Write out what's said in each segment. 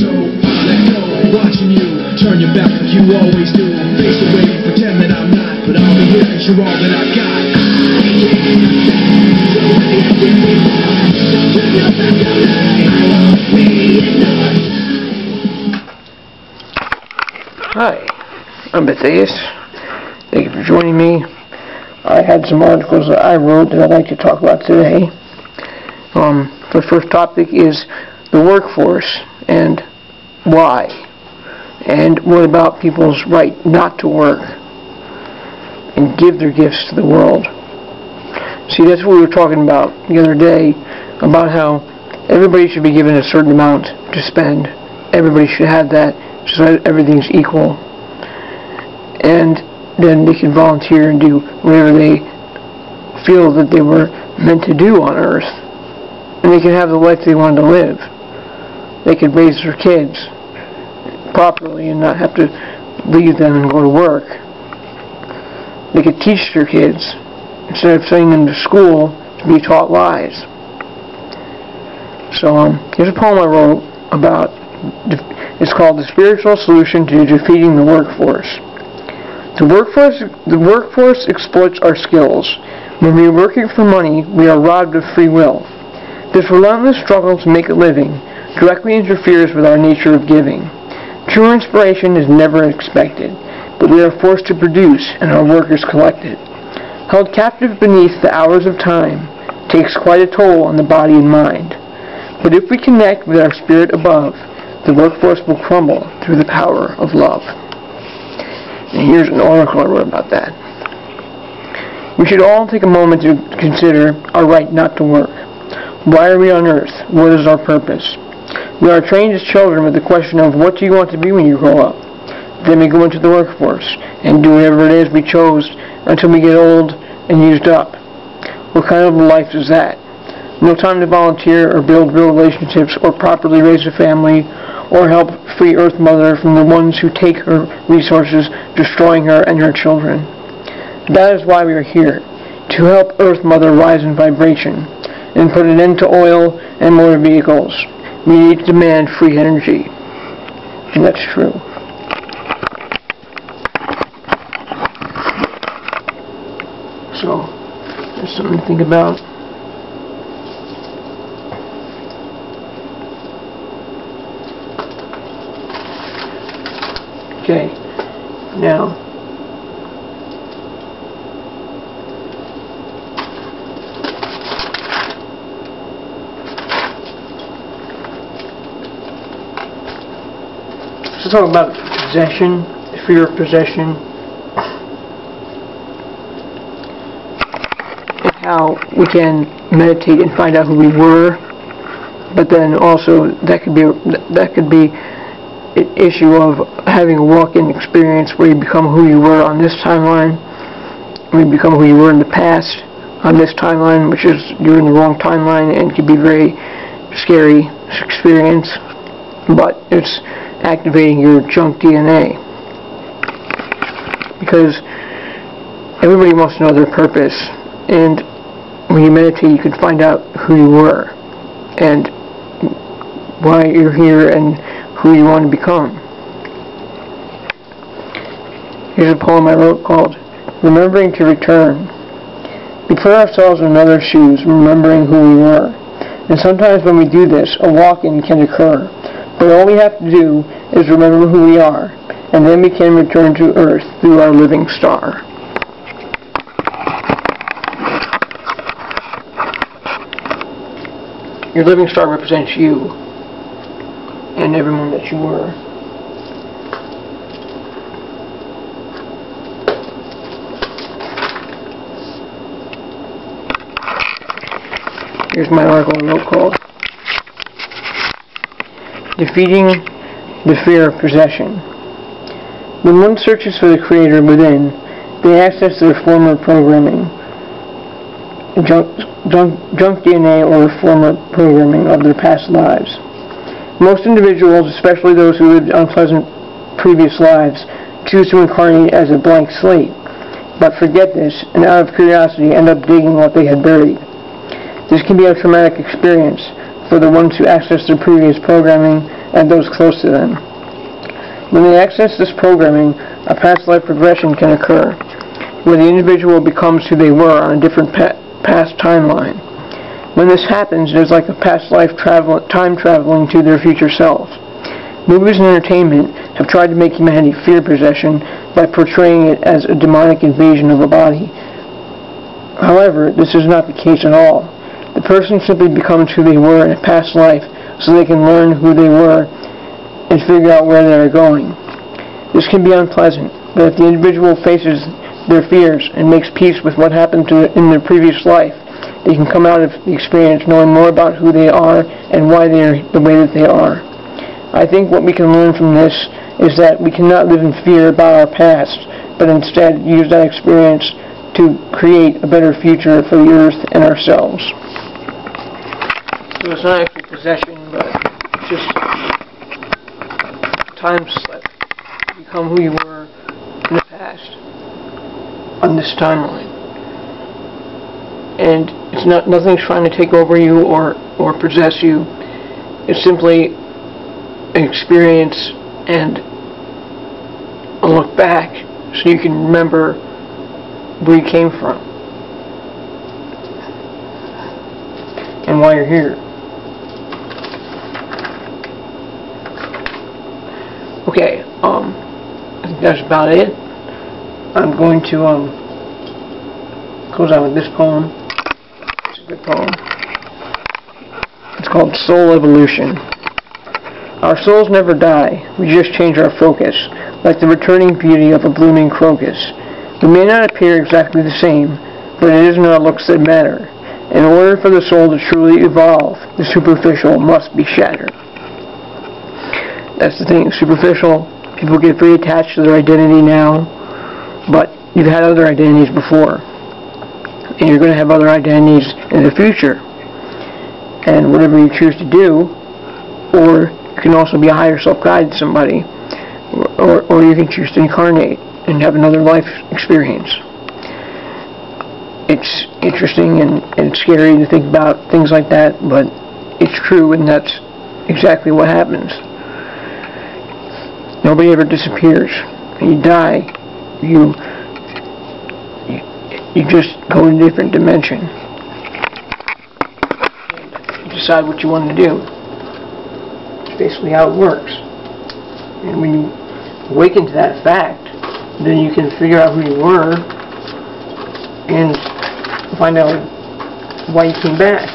So I let go, watching you turn your back like you always do. Face away, pretend that I'm not, but I'll be here cause you're all that I've got. Hi, I'm Matthaeus. Thank you for joining me. I had some articles that I wrote that I'd like to talk about today. The first topic is the workforce and why, and what about people's right not to work and give their gifts to the world. See, that's what we were talking about the other day, about how everybody should be given a certain amount to spend. Everybody should have that so that everything's equal. And then they can volunteer and do whatever they feel that they were meant to do on Earth. And they can have the life they wanted to live. They could raise their kids properly and not have to leave them and go to work. They could teach their kids instead of sending them to school to be taught lies. So here's a poem I wrote about. It's called The Spiritual Solution to Defeating the Workforce. The workforce exploits our skills. When we are working for money, we are robbed of free will. This relentless struggle to make a living directly interferes with our nature of giving. True inspiration is never expected, but we are forced to produce, and our work is collected. Held captive beneath the hours of time takes quite a toll on the body and mind. But if we connect with our spirit above, the workforce will crumble through the power of love. And here's an article I wrote about that. We should all take a moment to consider our right not to work. Why are we on earth? What is our purpose? We are trained as children with the question of what do you want to be when you grow up? Then we go into the workforce and do whatever it is we chose until we get old and used up. What kind of life is that? No time to volunteer or build real relationships or properly raise a family or help free Earth Mother from the ones who take her resources, destroying her and her children. That is why we are here, to help Earth Mother rise in vibration and put an end to oil and motor vehicles. We need to demand free energy. And that's true. So, there's something to think about. Okay, now, let's talk about possession, fear of possession, and how we can meditate and find out who we were, but then also that could be an issue of having a walk-in experience where you become who you were on this timeline, or you become who you were in the past on this timeline, which is you're in the wrong timeline and can be very scary experience, but it's activating your junk DNA. Because everybody wants to know their purpose, and when you meditate you can find out who you were and why you're here and who you want to become. Here's a poem I wrote called Remembering to Return. We put ourselves in another's shoes, remembering who we were. And sometimes when we do this, a walk-in can occur. But all we have to do is remember who we are, and then we can return to Earth through our living star. Your living star represents you and everyone that you were. Here's my article I wrote called Defeating the Fear of Possession. When one searches for the Creator within, they access their former programming, junk DNA or former programming of their past lives. Most individuals, especially those who lived unpleasant previous lives, choose to incarnate as a blank slate, but forget this and out of curiosity end up digging what they had buried. This can be a traumatic experience for the ones who access their previous programming and those close to them. When they access this programming, a past life regression can occur, where the individual becomes who they were on a different past timeline. When this happens, it is like a past life time traveling to their future self. Movies and entertainment have tried to make humanity fear possession by portraying it as a demonic invasion of a body. However, this is not the case at all. The person simply becomes who they were in a past life so they can learn who they were and figure out where they are going. This can be unpleasant, but if the individual faces their fears and makes peace with what happened in their previous life, they can come out of the experience knowing more about who they are and why they are the way that they are. I think what we can learn from this is that we cannot live in fear about our past, but instead use that experience to create a better future for the earth and ourselves. So it's not actually possession, but it's just time slip. You become who you were in the past on this timeline. And it's nothing's trying to take over you or possess you. It's simply an experience and a look back so you can remember where you came from and why you're here. Okay, I think that's about it. I'm going to close out with this poem. It's a good poem. It's called Soul Evolution. Our souls never die, we just change our focus, like the returning beauty of a blooming crocus. We may not appear exactly the same, but it isn't our looks that matter. In order for the soul to truly evolve, the superficial must be shattered. That's the thing, superficial. People get very attached to their identity now, but you've had other identities before, and you're going to have other identities in the future. And whatever you choose to do, or you can also be a higher self guide to somebody, or you can choose to incarnate and have another life experience. It's interesting and scary to think about things like that, but it's true, and that's exactly what happens. Nobody ever disappears. When you die, you just go in a different dimension. And you decide what you want to do. It's basically how it works. And when you awaken to that fact, then you can figure out who you were and find out why you came back.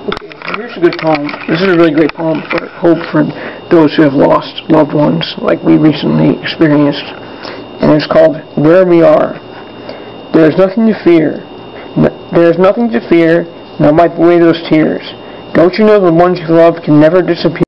Okay, here's a good poem. This is a really great poem for hope for those who have lost loved ones like we recently experienced. And it's called Where We Are. There is nothing to fear. There is nothing to fear. Now wipe away those tears. Don't you know the ones you love can never disappear?